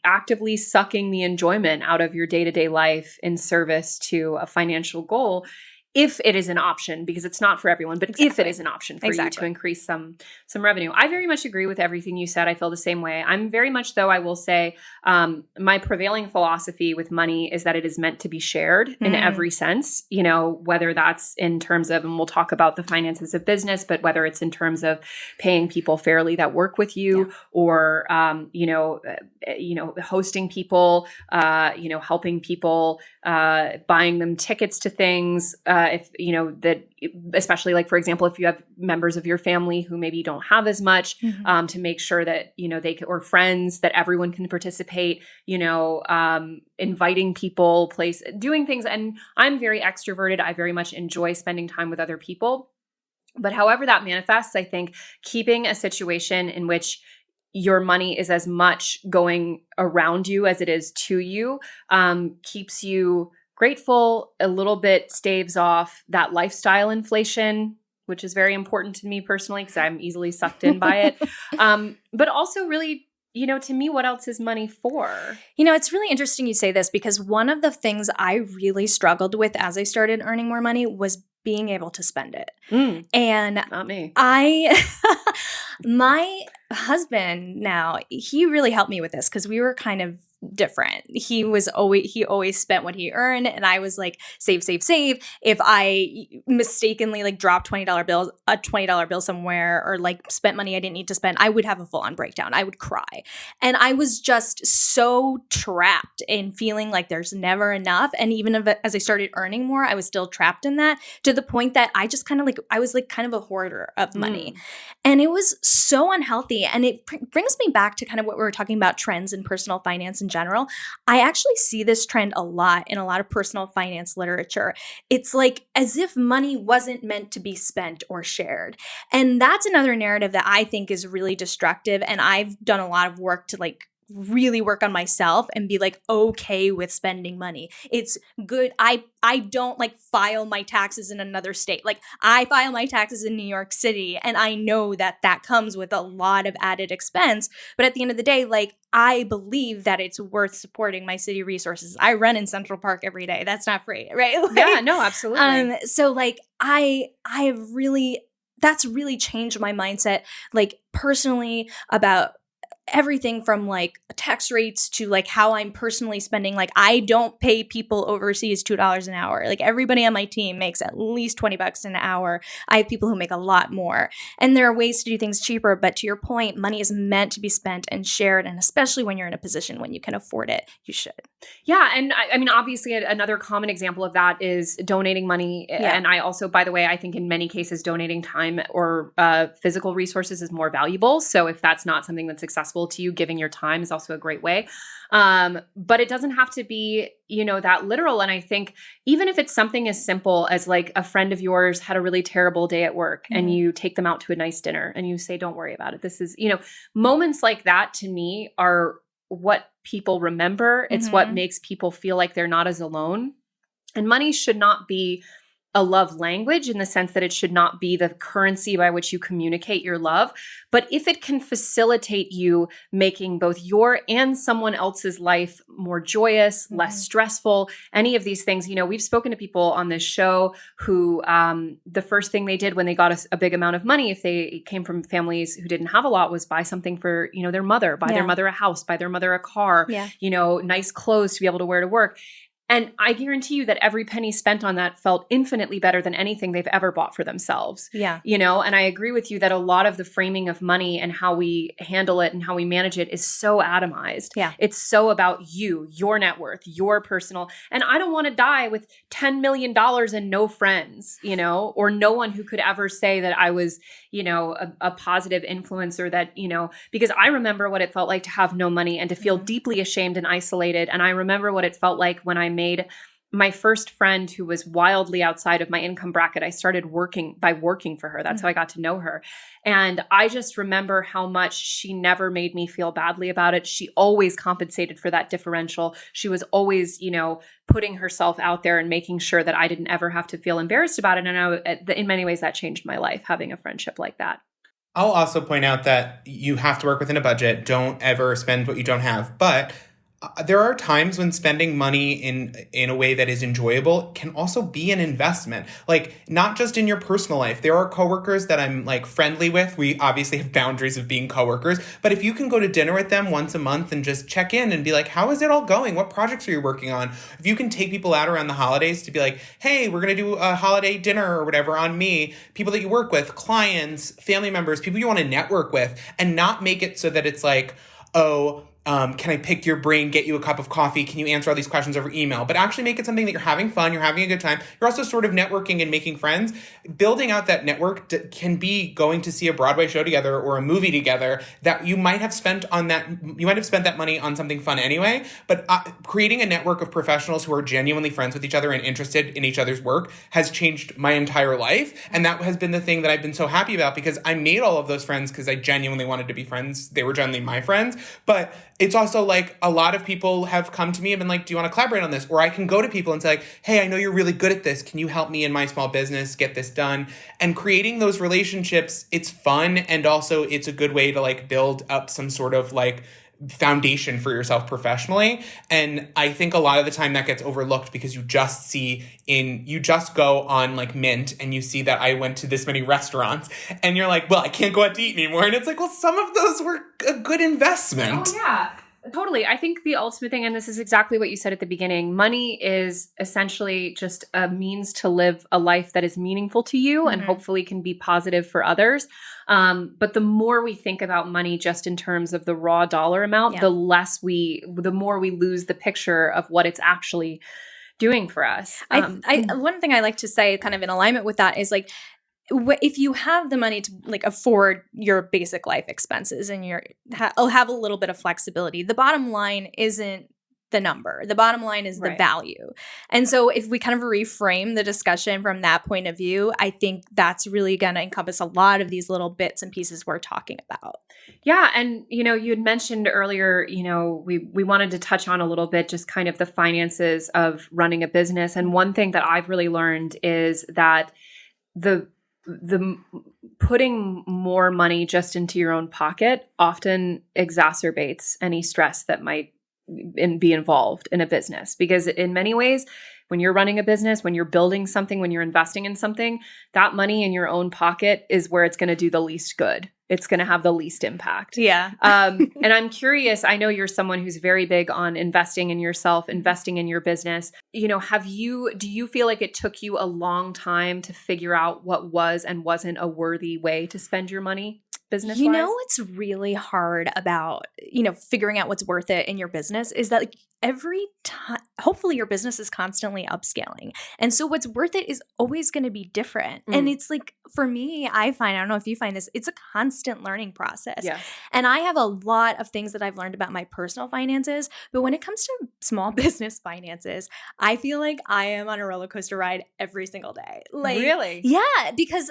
actively sucking the enjoyment out of your day-to-day life in service to a financial goal, if it is an option, because it's not for everyone, but if it is an option for you to increase some revenue. I very much agree with everything you said. I feel the same way. I'm very much, though, I will say, my prevailing philosophy with money is that it is meant to be shared in every sense, whether that's in terms of, and we'll talk about the finances of business, but whether it's in terms of paying people fairly that work with you or, hosting people, helping people, buying them tickets to things, especially like, for example, if you have members of your family who maybe don't have as much, to make sure that, they can, or friends, that everyone can participate, inviting people, doing things. And I'm very extroverted. I very much enjoy spending time with other people. But however that manifests, I think keeping a situation in which your money is as much going around you as it is to you, keeps you grateful, a little bit staves off that lifestyle inflation, which is very important to me personally because I'm easily sucked in by it. But also really, to me, what else is money for? It's really interesting you say this because one of the things I really struggled with as I started earning more money was being able to spend it. And not me. My husband now, he really helped me with this because we were kind of different. He always spent what he earned, and I was like, save. If I mistakenly like dropped a $20 bill somewhere, or like spent money I didn't need to spend, I would have a full-on breakdown. I would cry. And I was just so trapped in feeling like there's never enough. And even as I started earning more, I was still trapped in that, to the point that I just I was like kind of a hoarder of money. And it was so unhealthy. And it brings me back to kind of what we were talking about, trends in personal finance in general. I actually see this trend a lot in a lot of personal finance literature. It's like as if money wasn't meant to be spent or shared. And that's another narrative that I think is really destructive. And I've done a lot of work to like really work on myself and be like okay with spending money. It's good. I don't like file my taxes in another state. Like I file my taxes in New York City, and I know that comes with a lot of added expense. But at the end of the day, like I believe that it's worth supporting my city resources. I run in Central Park every day. That's not free, right? Like, yeah, no, absolutely. So like I have really, that's really changed my mindset, like personally, about everything from like tax rates to like how I'm personally spending. Like I don't pay people overseas $2 an hour. Like everybody on my team makes at least $20 an hour. I have people who make a lot more. And there are ways to do things cheaper. But to your point, money is meant to be spent and shared. And especially when you're in a position when you can afford it, you should. Yeah. And I mean, obviously another common example of that is donating money. Yeah. And I also, by the way, I think in many cases, donating time or physical resources is more valuable. So if that's not something that's accessible to you, giving your time is also a great way. But it doesn't have to be, that literal. And I think even if it's something as simple as like a friend of yours had a really terrible day at work and you take them out to a nice dinner and you say, don't worry about it. This is, moments like that to me are what people remember. It's what makes people feel like they're not as alone. And money should not be a love language in the sense that it should not be the currency by which you communicate your love. But if it can facilitate you making both your and someone else's life more joyous, less stressful, any of these things, we've spoken to people on this show who the first thing they did when they got a big amount of money, if they came from families who didn't have a lot, was buy something for, their mother, buy their mother a house, buy their mother a car, nice clothes to be able to wear to work. And I guarantee you that every penny spent on that felt infinitely better than anything they've ever bought for themselves. Yeah. And I agree with you that a lot of the framing of money and how we handle it and how we manage it is so atomized. Yeah. It's so about you, your net worth, your personal. And I don't want to die with $10 million and no friends, or no one who could ever say that I was, a positive influencer that, because I remember what it felt like to have no money and to feel deeply ashamed and isolated. And I remember what it felt like when I made my first friend who was wildly outside of my income bracket. I started working for her. That's how I got to know her. And I just remember how much she never made me feel badly about it. She always compensated for that differential. She was always, putting herself out there and making sure that I didn't ever have to feel embarrassed about it. And in many ways that changed my life, having a friendship like that. I'll also point out that you have to work within a budget. Don't ever spend what you don't have. But there are times when spending money in a way that is enjoyable can also be an investment. Like, not just in your personal life. There are coworkers that I'm friendly with. We obviously have boundaries of being coworkers. But if you can go to dinner with them once a month and just check in and be like, how is it all going? What projects are you working on? If you can take people out around the holidays to be like, hey, we're going to do a holiday dinner or whatever on me, people that you work with, clients, family members, people you want to network with, and not make it so that it's like, can I pick your brain, get you a cup of coffee? Can you answer all these questions over email? But actually make it something that you're having fun, you're having a good time. You're also sort of networking and making friends. Building out that network can be going to see a Broadway show together or a movie together that you might have spent that money on something fun anyway. But creating a network of professionals who are genuinely friends with each other and interested in each other's work has changed my entire life. And that has been the thing that I've been so happy about, because I made all of those friends because I genuinely wanted to be friends. They were genuinely my friends. But it's also like a lot of people have come to me and been like, do you want to collaborate on this? Or I can go to people and say, like, hey, I know you're really good at this. Can you help me in my small business get this done? And creating those relationships, it's fun. And also it's a good way to build up some sort of foundation for yourself professionally. And I think a lot of the time that gets overlooked because you just go on Mint and you see that I went to this many restaurants and you're like, well, I can't go out to eat anymore. And it's like, well, some of those were a good investment. Oh, yeah. Totally. I think the ultimate thing, and this is exactly what you said at the beginning, money is essentially just a means to live a life that is meaningful to you and hopefully can be positive for others. But the more we think about money just in terms of the raw dollar amount, the more we lose the picture of what it's actually doing for us. One thing I like to say kind of in alignment with that is if you have the money to afford your basic life expenses and have a little bit of flexibility, the bottom line isn't the number. The bottom line is the value. And so if we kind of reframe the discussion from that point of view, I think that's really going to encompass a lot of these little bits and pieces we're talking about. Yeah. And, you had mentioned earlier, we wanted to touch on a little bit just kind of the finances of running a business. And one thing that I've really learned is that the putting more money just into your own pocket often exacerbates any stress that might be involved in a business. Because in many ways, when you're running a business, when you're building something, when you're investing in something, that money in your own pocket is where it's going to do the least good. It's going to have the least impact. Yeah. And I'm curious, I know you're someone who's very big on investing in yourself, investing in your business. Do you feel like it took you a long time to figure out what was and wasn't a worthy way to spend your money? Business-wise? What's really hard about, figuring out what's worth it in your business is that every time, hopefully your business is constantly upscaling. And so what's worth it is always going to be different. And it's for me, I don't know if you find this, it's a constant learning process. Yeah. And I have a lot of things that I've learned about my personal finances, but when it comes to small business finances, I feel like I am on a roller coaster ride every single day. Really? Yeah, because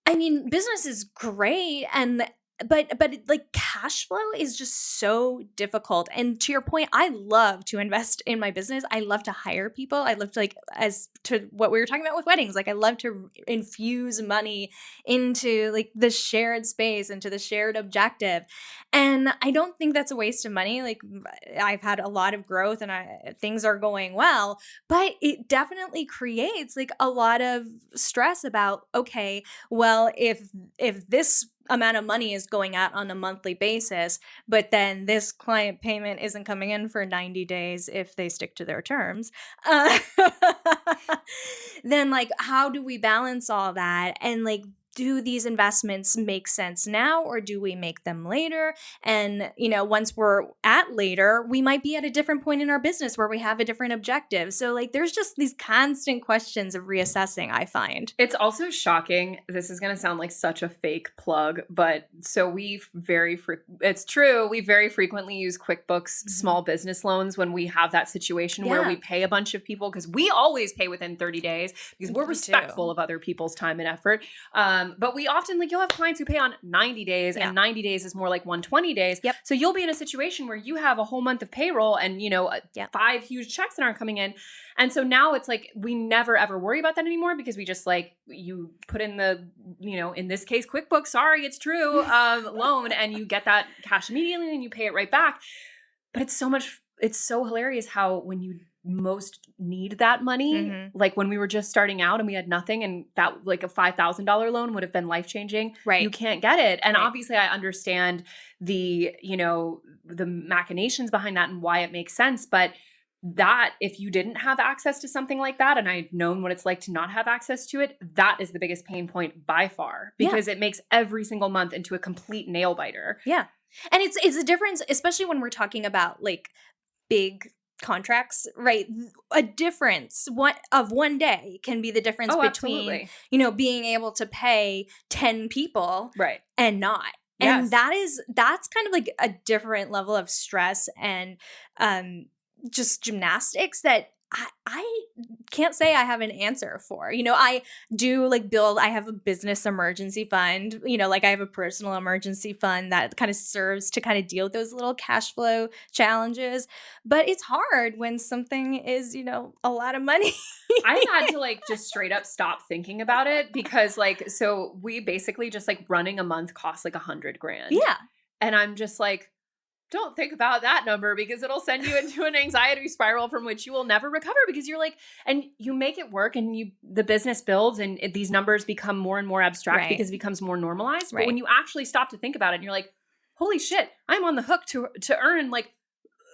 business is great and but like cash flow is just so difficult. And to your point, I love to invest in my business. I love to hire people. I love to, like, as to what we were talking about with weddings, like I love to infuse money into like the shared space, into the shared objective. And I don't think that's a waste of money. Like, I've had a lot of growth and things are going well, but it definitely creates like a lot of stress about, okay, well, if this amount of money is going out on a monthly basis, but then this client payment isn't coming in for 90 days if they stick to their terms, then like, how do we balance all that? And like, do these investments make sense now, or do we make them later? And, you know, once we're at later, we might be at a different point in our business where we have a different objective. So like, there's just these constant questions of reassessing, I find. It's also shocking. This is going to sound like such a fake plug, but so it's true. We very frequently use QuickBooks small business loans when we have that situation where we pay a bunch of people, because we always pay within 30 days because we're respectful of other people's time and effort. But we often, like, you'll have clients who pay on 90 days and 90 days is more like 120 days. Yep. So you'll be in a situation where you have a whole month of payroll and, you know, 5 huge checks that aren't coming in. And so now it's like, we never ever worry about that anymore, because we just, like, you put in the, you know, in this case, QuickBooks, sorry, it's true, loan, and you get that cash immediately and you pay it right back. But it's so hilarious how when you most need that money, like when we were just starting out and we had nothing, and that, like, a $5,000 loan would have been life-changing. Right. You can't get it. And obviously I understand the, you know, the machinations behind that and why it makes sense. But that, if you didn't have access to something like that, and I've known what it's like to not have access to it, that is the biggest pain point by far, because it makes every single month into a complete nail biter. Yeah. And it's a difference, especially when we're talking about like big contracts, right? A difference of one day can be the difference between, you know, being able to pay 10 people and not. And that's kind of like a different level of stress and just gymnastics that I can't say I have an answer for. You know, I do like I have a business emergency fund, you know, like I have a personal emergency fund that kind of serves to kind of deal with those little cash flow challenges. But it's hard when something is, you know, a lot of money. I had to like just straight up stop thinking about it, because like, so we basically just like running a month costs like $100,000. Yeah. And I'm just like, don't think about that number, because it'll send you into an anxiety spiral from which you will never recover, because you're like, and you make it work and the business builds and these numbers become more and more abstract because it becomes more normalized. But when you actually stop to think about it and you're like, holy shit, I'm on the hook to earn like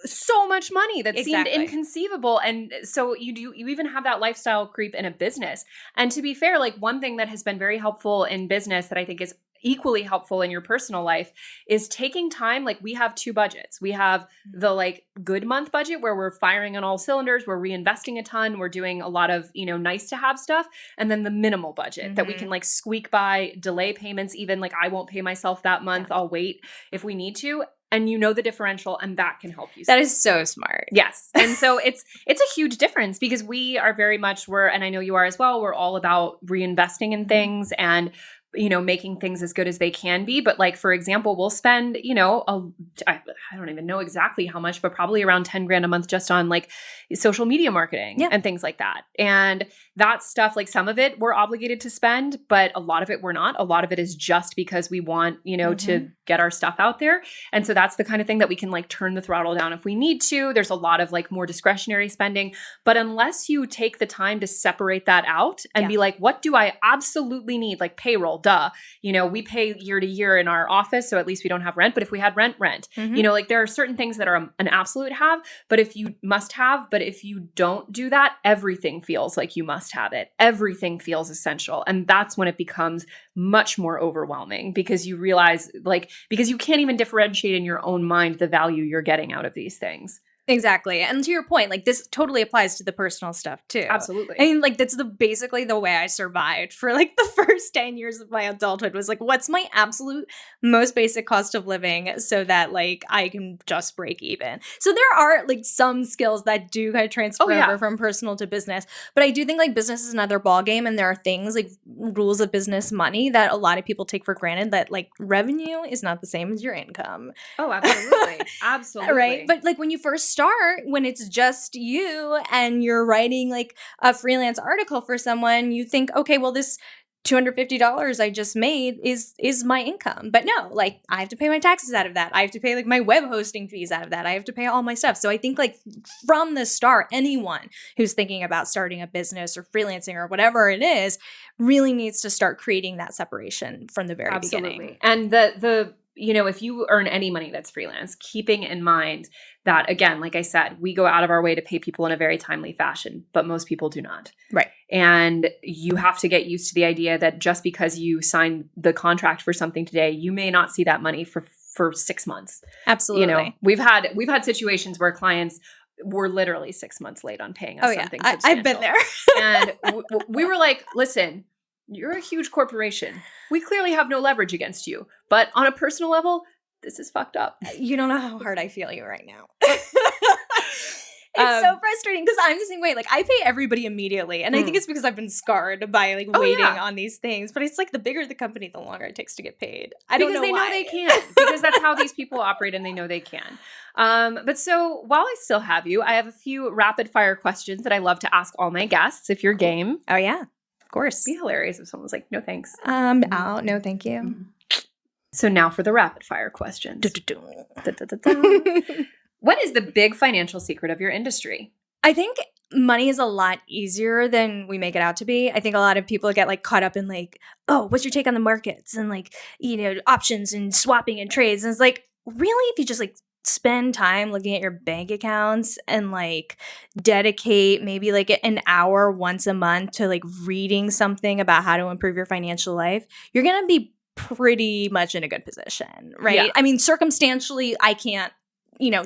so much money that seemed inconceivable. And so you even have that lifestyle creep in a business. And to be fair, like one thing that has been very helpful in business that I think is equally helpful in your personal life is taking time. Like we have 2 budgets. We have the like good month budget where we're firing on all cylinders, we're reinvesting a ton, we're doing a lot of, you know, nice to have stuff. And then the minimal budget that we can like squeak by, delay payments, even like I won't pay myself that month. I'll wait if we need to. And you know the differential, and that can help you. That is so smart. Yes. And so it's a huge difference, because we are very much, and I know you are as well, we're all about reinvesting in things and, you know, making things as good as they can be. But like, for example, we'll spend, you know, I don't even know exactly how much, but probably around $10,000 a month just on like social media marketing and things like that. And that stuff, like some of it we're obligated to spend, but a lot of it we're not. A lot of it is just because we want, you know, to get our stuff out there. And so that's the kind of thing that we can like turn the throttle down if we need to. There's a lot of like more discretionary spending, but unless you take the time to separate that out and be like, what do I absolutely need? Like payroll, duh. You know, we pay year to year in our office, so at least we don't have rent. But if we had rent. You know, like there are certain things that are an absolute have, but if you must have, but if you don't do that, everything feels like you must have it. Everything feels essential. And that's when it becomes much more overwhelming, because you realize like, because you can't even differentiate in your own mind the value you're getting out of these things. Exactly. And to your point, like this totally applies to the personal stuff too. Absolutely. I mean, like that's basically the way I survived for like the first 10 years of my adulthood was like, what's my absolute most basic cost of living so that like I can just break even. So there are like some skills that do kind of transfer over from personal to business. But I do think like business is another ballgame, and there are things like rules of business money that a lot of people take for granted, that like revenue is not the same as your income. Oh, absolutely. Absolutely. Right. But like when you first start, when it's just you and you're writing like a freelance article for someone, you think, okay, well, this $250 I just made is my income. But no, like I have to pay my taxes out of that. I have to pay like my web hosting fees out of that. I have to pay all my stuff. So I think like from the start, anyone who's thinking about starting a business or freelancing or whatever it is really needs to start creating that separation from the very beginning. And the if you earn any money that's freelance, keeping in mind that, again, like I said, we go out of our way to pay people in a very timely fashion, but most people do not. Right. And you have to get used to the idea that just because you signed the contract for something today, you may not see that money for 6 months. Absolutely. We've had situations where clients were literally 6 months late on paying us something substantial. I've been there. And we were like, listen, you're a huge corporation. We clearly have no leverage against you. But on a personal level, this is fucked up. You don't know how hard I feel you right now. It's so frustrating because I'm the same way. Like I pay everybody immediately. And I think it's because I've been scarred by like waiting on these things. But it's like the bigger the company, the longer it takes to get paid. I don't know why. Because they know they can. Because that's how these people operate and they know they can. But so while I still have you, I have a few rapid fire questions that I love to ask all my guests if you're game. Oh, yeah. Of course. It'd be hilarious if someone was like, no thanks. No, thank you. So now for the rapid fire questions. What is the big financial secret of your industry? I think money is a lot easier than we make it out to be. I think a lot of people get like caught up in like, oh, what's your take on the markets and like, options and swapping and trades. And it's like, really, if you just like spend time looking at your bank accounts and like dedicate maybe like an hour once a month to like reading something about how to improve your financial life, you're going to be pretty much in a good position, right? Yeah. I mean, circumstantially, I can't,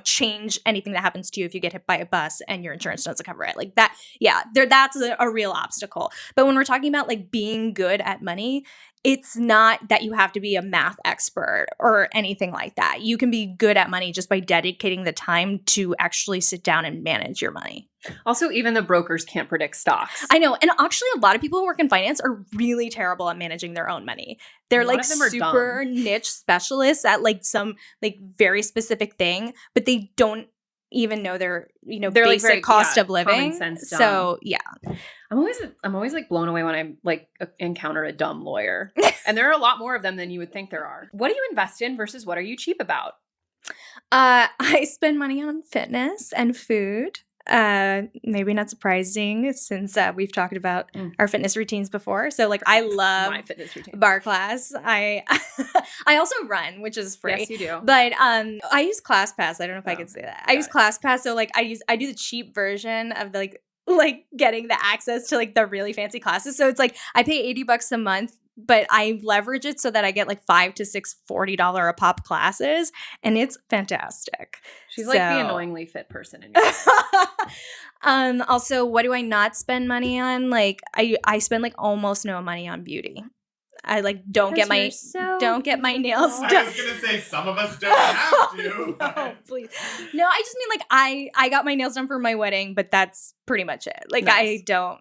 change anything that happens to you if you get hit by a bus and your insurance doesn't cover it. Like that, that's a real obstacle. But when we're talking about like being good at money, it's not that you have to be a math expert or anything like that. You can be good at money just by dedicating the time to actually sit down and manage your money. Also, even the brokers can't predict stocks. I know. And actually, a lot of people who work in finance are really terrible at managing their own money. They're like super niche specialists at like some like very specific thing, but they don't even know their basic like cost of living. Common sense dumb. So yeah, I'm always like blown away when I like encounter a dumb lawyer, and there are a lot more of them than you would think there are. What do you invest in versus what are you cheap about? I spend money on fitness and food. Maybe not surprising since we've talked about our fitness routines before. So like I love my fitness routine. Bar class. I also run, which is free. Yes, you do. But I use ClassPass. I don't know if I can say that. I use ClassPass. So like I do the cheap version of the, like getting the access to like the really fancy classes. So it's like I pay $80 a month, but I leverage it so that I get like 5 to 6 $40 a pop classes, and it's fantastic. She's like the annoyingly fit person in your life. Also, what do I not spend money on? Like I spend like almost no money on beauty. I like don't get my nails done. I was gonna say some of us don't have to. No, please. No, I just mean like I got my nails done for my wedding, but that's pretty much it. Like nice. I don't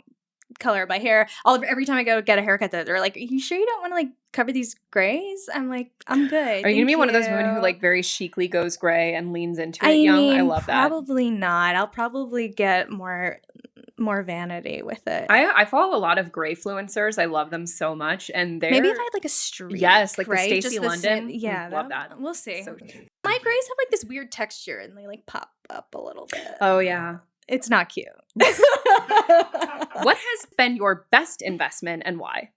color my hair. Every time I go get a haircut, they're like, "Are you sure you don't want to like cover these grays?" I'm like, "I'm good." Are you gonna be one of those women who like very chicly goes gray and leans into it young? I love that. Probably not. I'll probably get more vanity with it. I follow a lot of gray influencers. I love them so much, and they're maybe if I had like a streak, yes, like right? the Stacey London. Love that. We'll see. So, my grays have like this weird texture, and they like pop up a little bit. Oh yeah, it's not cute. What has been your best investment and why?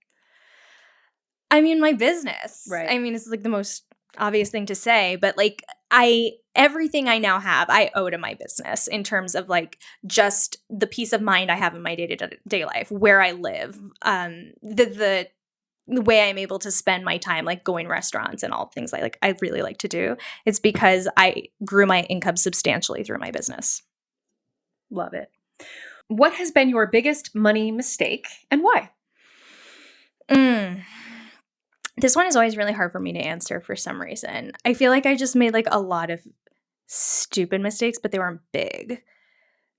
I mean, my business. Right. I mean, it's like the most obvious thing to say, but like everything I now have, I owe to my business in terms of like just the peace of mind I have in my day-to-day life, where I live, the the way I'm able to spend my time, like going restaurants and all things I really like to do, it's because I grew my income substantially through my business. Love it. What has been your biggest money mistake and why? This one is always really hard for me to answer for some reason. I feel like I just made like a lot of stupid mistakes, but they weren't big.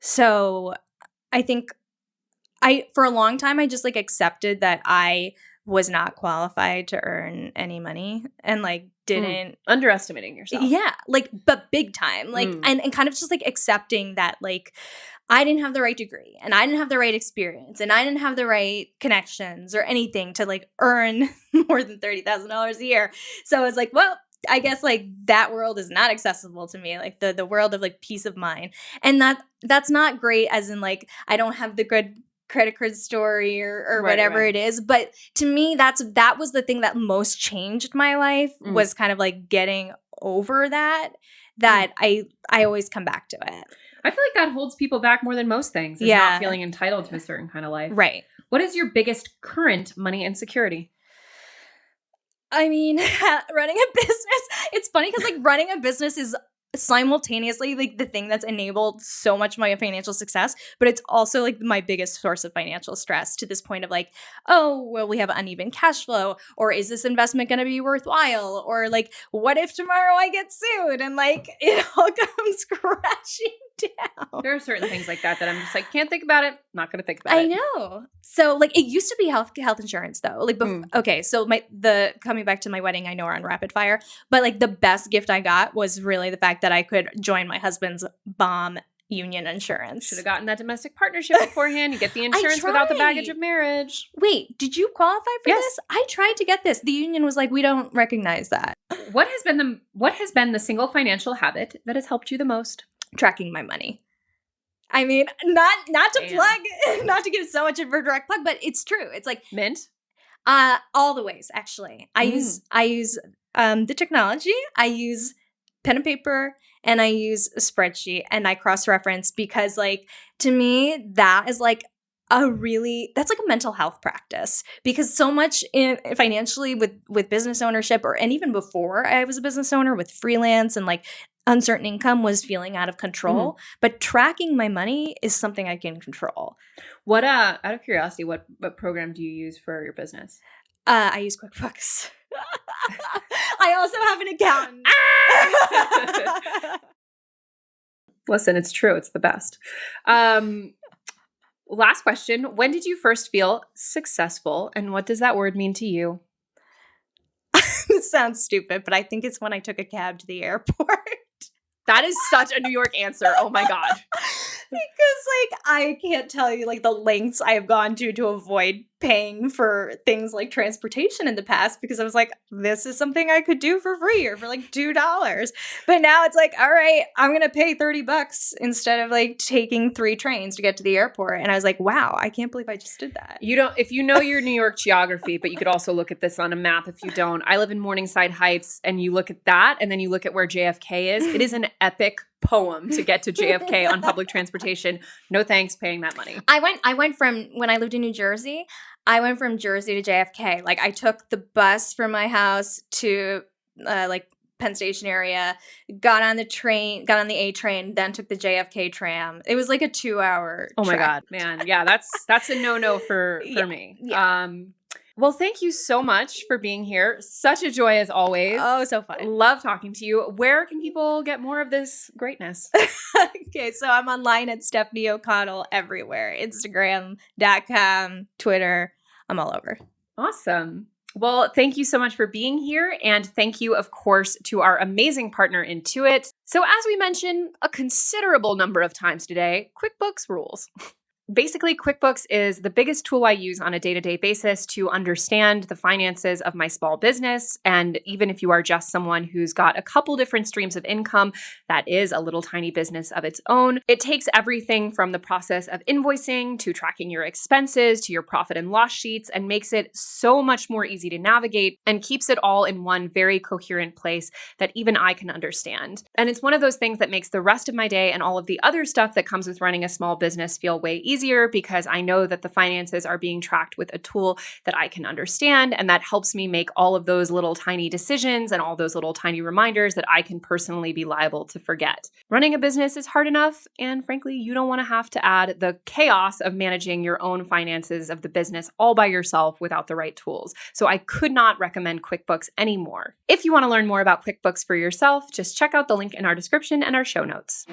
So I think for a long time, I just like accepted that I was not qualified to earn any money and like didn't underestimating yourself. Yeah, like, but big time. Like, and kind of just like accepting that like I didn't have the right degree and I didn't have the right experience and I didn't have the right connections or anything to like earn more than $30,000 a year. So it's like, well, I guess like that world is not accessible to me, like the world of like peace of mind. And that's not great as in like I don't have the good credit card story or whatever it is. But to me, that was the thing that most changed my life was kind of like getting over that I always come back to it. I feel like that holds people back more than most things. Is not feeling entitled to a certain kind of life. Right. What is your biggest current money insecurity? I mean, running a business, it's funny because like running a business is simultaneously like the thing that's enabled so much of my financial success, but it's also like my biggest source of financial stress to this point of like, oh, well, we have uneven cash flow, or is this investment going to be worthwhile, or like, what if tomorrow I get sued, and like it all comes crashing down. There are certain things like that I'm just like, can't think about it, not going to think about it. I know. So like it used to be health insurance though. Like okay, so coming back to my wedding, I know we're on rapid fire, but like the best gift I got was really the fact that I could join my husband's bomb union insurance. Should have gotten that domestic partnership beforehand. You get the insurance without the baggage of marriage. Wait, did you qualify for this? I tried to get this. The union was like, we don't recognize that. What has been the single financial habit that has helped you the most? Tracking my money. I mean, not to plug, not to give so much of a direct plug, but it's true. It's like Mint. All the ways actually. I use the technology. I use pen and paper, and I use a spreadsheet, and I cross-reference because like to me that is like that's like a mental health practice, because so much financially with business ownership and even before I was a business owner with freelance and like uncertain income was feeling out of control, but tracking my money is something I can control. What out of curiosity, what program do you use for your business? I use QuickBooks. I also have an accountant. Listen, it's true. It's the best. Last question. When did you first feel successful, and what does that word mean to you? This sounds stupid, but I think it's when I took a cab to the airport. That is such a New York answer. Oh my God. Because like I can't tell you like the lengths I have gone to avoid paying for things like transportation in the past, because I was like, this is something I could do for free or for like $2. But now it's like, all right, I'm going to pay $30 instead of like taking 3 trains to get to the airport. And I was like, wow, I can't believe I just did that. If you know your New York geography, but you could also look at this on a map if you don't. I live in Morningside Heights, and you look at that and then you look at where JFK is. It is an epic poem to get to JFK on public transportation. No thanks paying that money. I went from when I lived in New Jersey, I went from Jersey to JFK. Like I took the bus from my house to like Penn Station area, got on the A train, then took the JFK tram. It was like a 2-hour Oh my God, man. Yeah, that's a no-no for me. Yeah. Well, thank you so much for being here. Such a joy as always. Oh, so fun. Love talking to you. Where can people get more of this greatness? Okay, so I'm online at Stefanie O'Connell everywhere. Instagram.com, Twitter. I'm all over. Awesome. Well, thank you so much for being here. And thank you, of course, to our amazing partner, Intuit. So as we mentioned a considerable number of times today, QuickBooks rules. Basically, QuickBooks is the biggest tool I use on a day-to-day basis to understand the finances of my small business. And even if you are just someone who's got a couple different streams of income, that is a little tiny business of its own. It takes everything from the process of invoicing to tracking your expenses to your profit and loss sheets and makes it so much more easy to navigate and keeps it all in one very coherent place that even I can understand. And it's one of those things that makes the rest of my day and all of the other stuff that comes with running a small business feel way easier easier because I know that the finances are being tracked with a tool that I can understand, and that helps me make all of those little tiny decisions and all those little tiny reminders that I can personally be liable to forget. Running a business is hard enough, and frankly, you don't want to have to add the chaos of managing your own finances of the business all by yourself without the right tools. So I could not recommend QuickBooks anymore. If you want to learn more about QuickBooks for yourself, just check out the link in our description and our show notes.